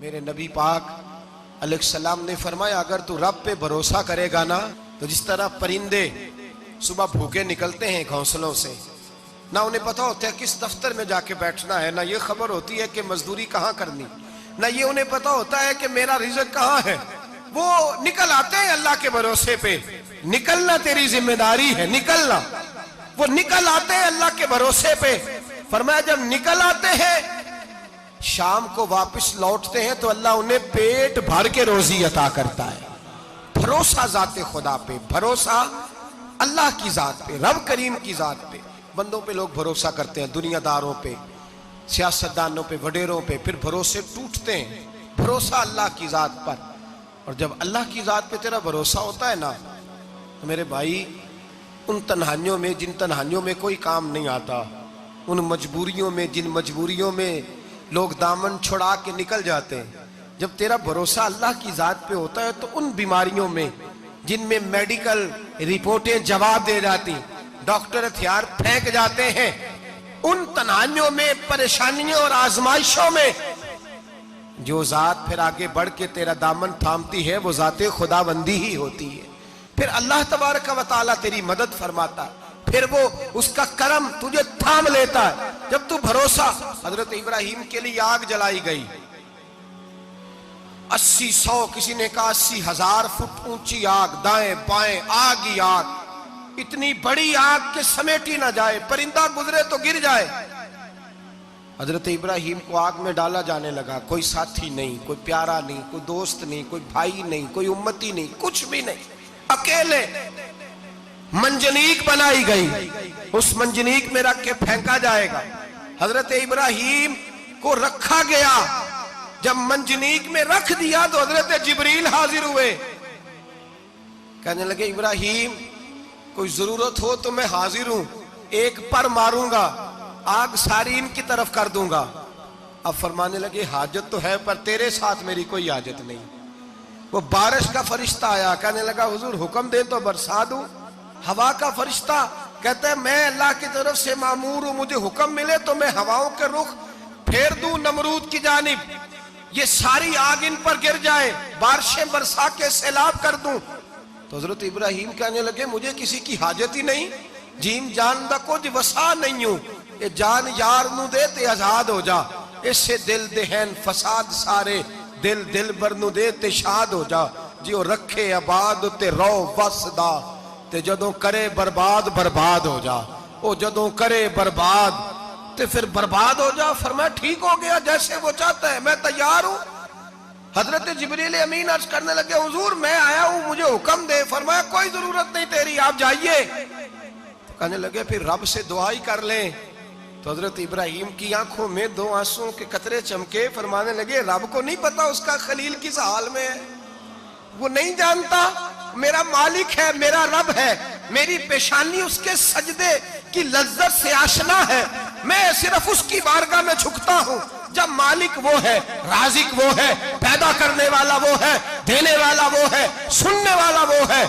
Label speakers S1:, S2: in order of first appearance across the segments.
S1: میرے نبی پاک علیہ السلام نے فرمایا اگر تو رب پہ بھروسہ کرے گا نا تو جس طرح پرندے صبح بھوکے نکلتے ہیں گھونسلوں سے، نہ انہیں پتہ ہوتا ہے کس دفتر میں جا کے بیٹھنا ہے، نہ یہ خبر ہوتی ہے کہ مزدوری کہاں کرنی، نہ یہ انہیں پتہ ہوتا ہے کہ میرا رزق کہاں ہے، وہ نکل آتے ہیں اللہ کے بھروسے پہ۔ نکلنا تیری ذمہ داری ہے، نکلنا۔ وہ نکل آتے ہیں اللہ کے بھروسے پہ۔ فرمایا جب نکل آتے ہیں شام کو واپس لوٹتے ہیں تو اللہ انہیں پیٹ بھر کے روزی عطا کرتا ہے۔ بھروسہ ذات خدا پہ، بھروسہ اللہ کی ذات پہ، رب کریم کی ذات پہ۔ بندوں پہ لوگ بھروسہ کرتے ہیں، دنیا داروں پہ، سیاستدانوں پہ، وڈیروں پہ، پھر بھروسے ٹوٹتے ہیں۔ بھروسہ اللہ کی ذات پر، اور جب اللہ کی ذات پہ تیرا بھروسہ ہوتا ہے نا تو میرے بھائی ان تنہائیوں میں جن تنہائیوں میں کوئی کام نہیں آتا، ان مجبوریوں میں جن مجبوریوں میں لوگ دامن چھڑا کے نکل جاتے ہیں، جب تیرا بھروسہ اللہ کی ذات پہ ہوتا ہے تو ان بیماریوں میں جن میں میڈیکل رپورٹیں جواب دے جاتی، ڈاکٹر ہتھیار پھینک جاتے ہیں، ان تنہائیوں میں، پریشانیوں اور آزمائشوں میں جو ذات پھر آگے بڑھ کے تیرا دامن تھامتی ہے وہ ذات خدا بندی ہی ہوتی ہے۔ پھر اللہ تبارک و تعالیٰ تیری مدد فرماتا ہے، پھر وہ اس کا کرم تجھے تھام لیتا ہے جب تو بھروسہ۔ حضرت ابراہیم کے لیے آگ جلائی گئی، 80-100 کسی نے کہا 80,000 فٹ اونچی آگ، دائیں بائیں آگ ہی آگ، اتنی بڑی آگ کہ سمیٹی نہ جائے، پرندہ گزرے تو گر جائے۔ حضرت ابراہیم کو آگ میں ڈالا جانے لگا، کوئی ساتھی نہیں، کوئی پیارا نہیں، کوئی دوست نہیں، کوئی بھائی نہیں، کوئی امتی نہیں، کچھ بھی نہیں، اکیلے۔ منجنیق بنائی گئی، اس منجنیق میں رکھ کے پھینکا جائے گا۔ حضرت ابراہیم کو رکھا گیا، جب منجنیق میں رکھ دیا تو حضرت جبریل حاضر ہوئے، کہنے لگے ابراہیم کوئی ضرورت ہو تو میں حاضر ہوں، ایک پر ماروں گا آگ ساری ان کی طرف کر دوں گا۔ اب فرمانے لگے حاجت تو ہے پر تیرے ساتھ میری کوئی حاجت نہیں۔ وہ بارش کا فرشتہ آیا، کہنے لگا حضور حکم دے تو برسا دوں۔ ہوا کا فرشتہ کہتا ہے میں اللہ کی طرف سے مامور ہوں، مجھے حکم ملے تو میں ہواؤں کے رخ پھیر دوں نمرود کی جانب، یہ ساری آگ ان پر گر جائے، بارشیں برسا کے سیلاب کر دوں۔ تو حضرت ابراہیم کہنے لگے مجھے کسی کی حاجت ہی نہیں، جیم جان دا کچھ وسا نہیں ہوں، یہ جان یار نو دے تے آزاد ہو جا، اس سے دل دہن فساد سارے، دل دل بر نو دے تے شاد ہو جا، جیو رکھے آباد تے رو وسدا، تے جدوں کرے برباد برباد ہو جا، او جدوں کرے برباد تے پھر برباد ہو جا۔ فرمایا ٹھیک ہو گیا جیسے وہ چاہتا ہے، میں تیار ہوں۔ حضرت جبریل امین عرض کرنے لگے حضور میں آیا ہوں، مجھے حکم دے۔ فرمایا کوئی ضرورت نہیں تیری، آپ جائیے۔ کہنے لگے پھر رب سے دعا ہی کر لیں۔ تو حضرت ابراہیم کی آنکھوں میں 2 آنسوں کے قطرے چمکے، فرمانے لگے رب کو نہیں پتا اس کا خلیل کس حال میں ہے، وہ نہیں جانتا، میرا مالک ہے، میرا رب ہے، میری پیشانی اس کے سجدے کی لذت سے آشنا ہے، میں صرف اس کی بارگاہ میں جھکتا ہوں جب مالک وہ ہے، رازق وہ ہے، پیدا کرنے والا وہ ہے، دینے والا وہ ہے، سننے والا وہ ہے،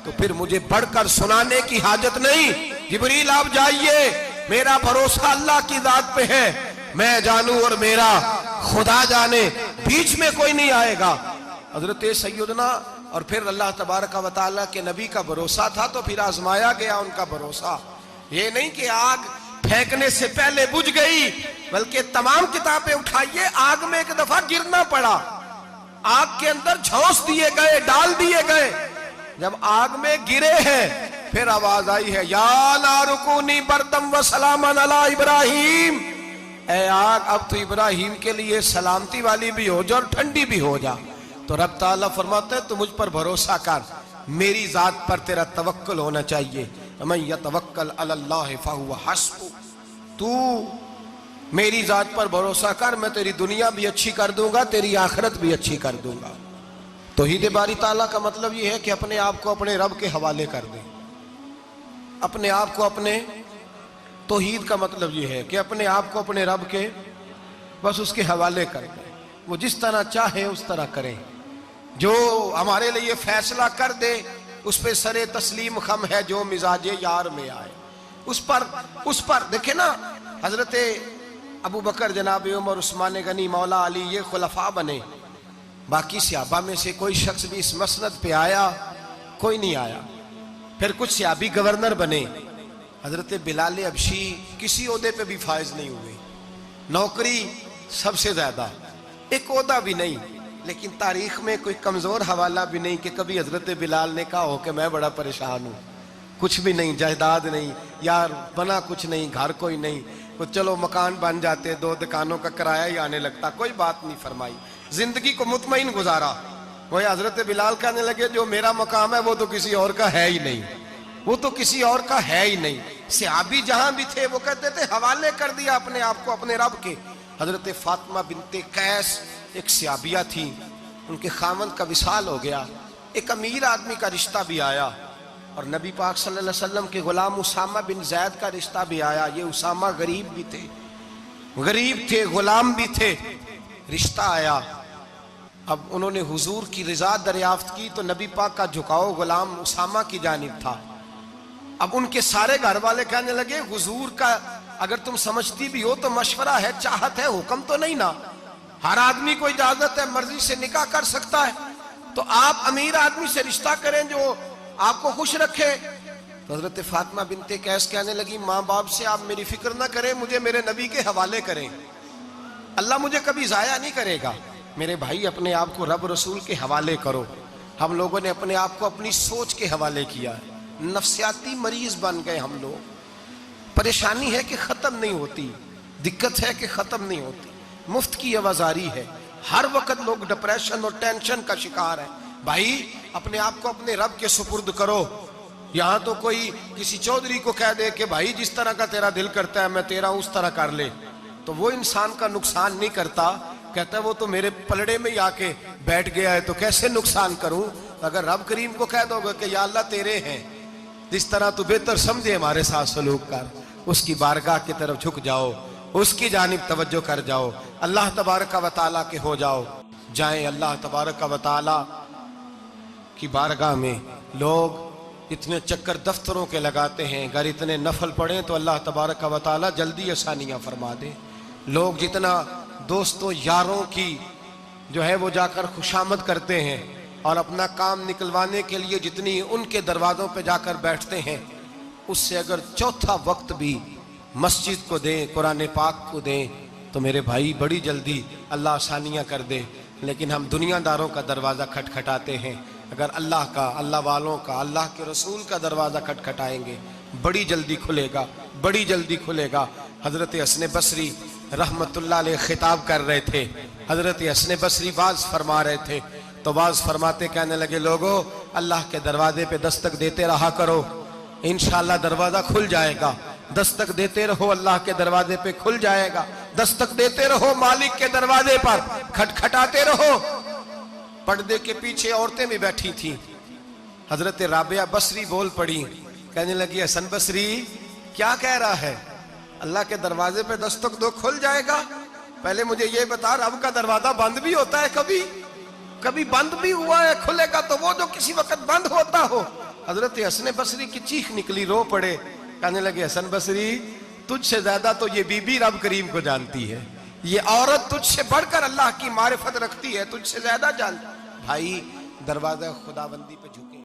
S1: تو پھر مجھے بڑھ کر سنانے کی حاجت نہیں۔ جبریل آپ جائیے، میرا بھروسہ اللہ کی ذات پہ ہے، میں جانوں اور میرا خدا جانے، بیچ میں کوئی نہیں آئے گا۔ حضرت سیدنا اور پھر اللہ تبارک و تعالیٰ کے نبی کا بھروسہ تھا تو پھر آزمایا گیا ان کا بھروسہ۔ یہ نہیں کہ آگ پھینکنے سے پہلے بجھ گئی، بلکہ تمام کتابیں اٹھائیے، آگ میں ایک دفعہ گرنا پڑا، آگ کے اندر جھونس دیے گئے، ڈال دیے گئے، جب آگ میں گرے ہیں پھر آواز آئی ہے یا نار کونی بردم و سلاما علی ابراہیم، اے آگ اب تو ابراہیم کے لیے سلامتی والی بھی ہو جا اور ٹھنڈی بھی ہو جا۔ تو رب تعالیٰ فرماتا ہے تو مجھ پر بھروسہ کر، میری ذات پر تیرا توکل ہونا چاہیے، من یتوکل علی اللہ فہو حسبہ، تو میری ذات پر بھروسہ کر، میں تیری دنیا بھی اچھی کر دوں گا، تیری آخرت بھی اچھی کر دوں گا۔ توحید باری تعالیٰ کا مطلب یہ ہے کہ اپنے آپ کو اپنے رب کے حوالے کر دیں، اپنے آپ کو اپنے، توحید کا مطلب یہ ہے کہ اپنے آپ کو اپنے رب کے بس اس کے حوالے کر دیں، وہ جس طرح چاہے اس طرح کریں، جو ہمارے لیے فیصلہ کر دے اس پہ سر تسلیم خم ہے، جو مزاج یار میں آئے اس پر دیکھیں نا، حضرت ابو بکر، جناب عمر، عثمان غنی، مولا علی، یہ خلفاء بنے، باقی صحابہ میں سے کوئی شخص بھی اس مسند پہ آیا؟ کوئی نہیں آیا۔ پھر کچھ صحابی گورنر بنے، حضرت بلال حبشی کسی عہدے پہ بھی فائز نہیں ہوئے، نوکری سب سے زیادہ، ایک عہدہ بھی نہیں، لیکن تاریخ میں کوئی کمزور حوالہ بھی نہیں کہ کبھی حضرت بلال نے کہا ہو کہ میں بڑا پریشان ہوں، کچھ بھی نہیں، جائیداد نہیں، یار بنا کچھ نہیں، گھر کوئی نہیں، چلو مکان بن جاتے، 2 دکانوں کا کرایہ ہی آنے لگتا، کوئی بات نہیں فرمائی، زندگی کو مطمئن گزارا۔ وہ حضرت بلال کہنے لگے جو میرا مقام ہے وہ تو کسی اور کا ہے ہی نہیں، وہ تو کسی اور کا ہے ہی نہیں۔ صحابی جہاں بھی تھے وہ کہتے تھے حوالے کر دیا اپنے آپ کو اپنے رب کے۔ حضرت فاطمہ بنت قیس ایک صحابیہ تھی، ان کے خاوند کا وصال ہو گیا، ایک امیر آدمی کا رشتہ بھی آیا، اور نبی پاک صلی اللہ علیہ وسلم کے غلام اسامہ بن زید کا رشتہ بھی آیا۔ یہ اسامہ غریب بھی تھے، غلام بھی تھے، رشتہ آیا۔ اب انہوں نے حضور کی رضا دریافت کی تو نبی پاک کا جھکاؤ غلام اسامہ کی جانب تھا۔ اب ان کے سارے گھر والے کہنے لگے حضور کا اگر تم سمجھتی بھی ہو تو مشورہ ہے، چاہت ہے، حکم تو نہیں نا، ہر آدمی کو اجازت ہے، مرضی سے نکاح کر سکتا ہے، تو آپ امیر آدمی سے رشتہ کریں جو آپ کو خوش رکھے۔ تو حضرت فاطمہ بنت قیس کہنے لگی ماں باپ سے آپ میری فکر نہ کریں، مجھے میرے نبی کے حوالے کریں، اللہ مجھے کبھی ضائع نہیں کرے گا۔ میرے بھائی اپنے آپ کو رب رسول کے حوالے کرو۔ ہم لوگوں نے اپنے آپ کو اپنی سوچ کے حوالے کیا ہے، نفسیاتی مریض بن گئے ہم لوگ۔ پریشانی ہے کہ ختم نہیں ہوتی، دقت ہے کہ ختم نہیں ہوتی، مفت کی آوازاری ہے، ہر وقت لوگ ڈپریشن اور ٹینشن کا شکار ہیں۔ بھائی اپنے آپ کو اپنے رب کے سپرد کرو۔ یہاں تو کوئی کسی چودھری کو کہہ دے کہ بھائی جس طرح کا تیرا دل کرتا ہے میں تیرا اس طرح کر لے، تو وہ انسان کا نقصان نہیں کرتا، کہتا ہے وہ تو میرے پلڑے میں ہی آ کے بیٹھ گیا ہے تو کیسے نقصان کروں۔ اگر رب کریم کو کہہ دو گے کہ یا اللہ تیرے ہیں، جس طرح تو بہتر سمجھے ہمارے ساتھ سلوک کر، اس کی بارگاہ کی طرف جھک جاؤ، اس کی جانب توجہ کر جاؤ، اللہ تبارک و تعالیٰ کے ہو جاؤ۔ جائیں اللہ تبارک و تعالیٰ کی بارگاہ میں۔ لوگ اتنے چکر دفتروں کے لگاتے ہیں، اگر اتنے نفل پڑھیں تو اللہ تبارک و تعالیٰ جلدی آسانیاں فرما دے۔ لوگ جتنا دوستوں یاروں کی جو ہے وہ جا کر خوشامد کرتے ہیں اور اپنا کام نکلوانے کے لیے جتنی ان کے دروازوں پہ جا کر بیٹھتے ہیں، اس سے اگر چوتھا وقت بھی مسجد کو دیں، قرآن پاک کو دیں، تو میرے بھائی بڑی جلدی اللہ آسانیاں کر دے۔ لیکن ہم دنیا داروں کا دروازہ کھٹکھٹاتے ہیں، اگر اللہ کا، اللہ والوں کا، اللہ کے رسول کا دروازہ کھٹکھٹائیں گے بڑی جلدی کھلے گا، بڑی جلدی کھلے گا۔ حضرت حسن بصری رحمت اللہ علیہ خطاب کر رہے تھے، حضرت حسن بصری واعظ فرما رہے تھے، تو واعظ فرماتے کہنے لگے لوگو اللہ کے دروازے پہ دستک دیتے رہا کرو، انشاءاللہ دروازہ کھل جائے گا۔ دستک دیتے رہو، اللہ کے دروازے پہ کھل جائے گا۔ دستک دیتے رہو مالک کے دروازے پر، کھٹکھٹاتے رہو۔ پردے کے پیچھے عورتیں بھی بیٹھی تھیں، حضرت رابعہ بصری بول پڑی، کہنے لگی حسن بصری کیا کہہ رہا ہے؟ اللہ کے دروازے پہ دستک دو کھل جائے گا؟ پہلے مجھے یہ بتا رب کا دروازہ بند بھی ہوتا ہے؟ کبھی بند بھی ہوا ہے؟ کھلے گا تو وہ جو کسی وقت بند ہوتا ہو۔ حضرت حسن بصری کی چیخ نکلی، رو پڑے، کہنے لگے حسن بصری تجھ سے زیادہ تو یہ بی بی رب کریم کو جانتی ہے، یہ عورت تجھ سے بڑھ کر اللہ کی معرفت رکھتی ہے، تجھ سے زیادہ جانتی۔ بھائی دروازہ خداوندی پہ جھکے۔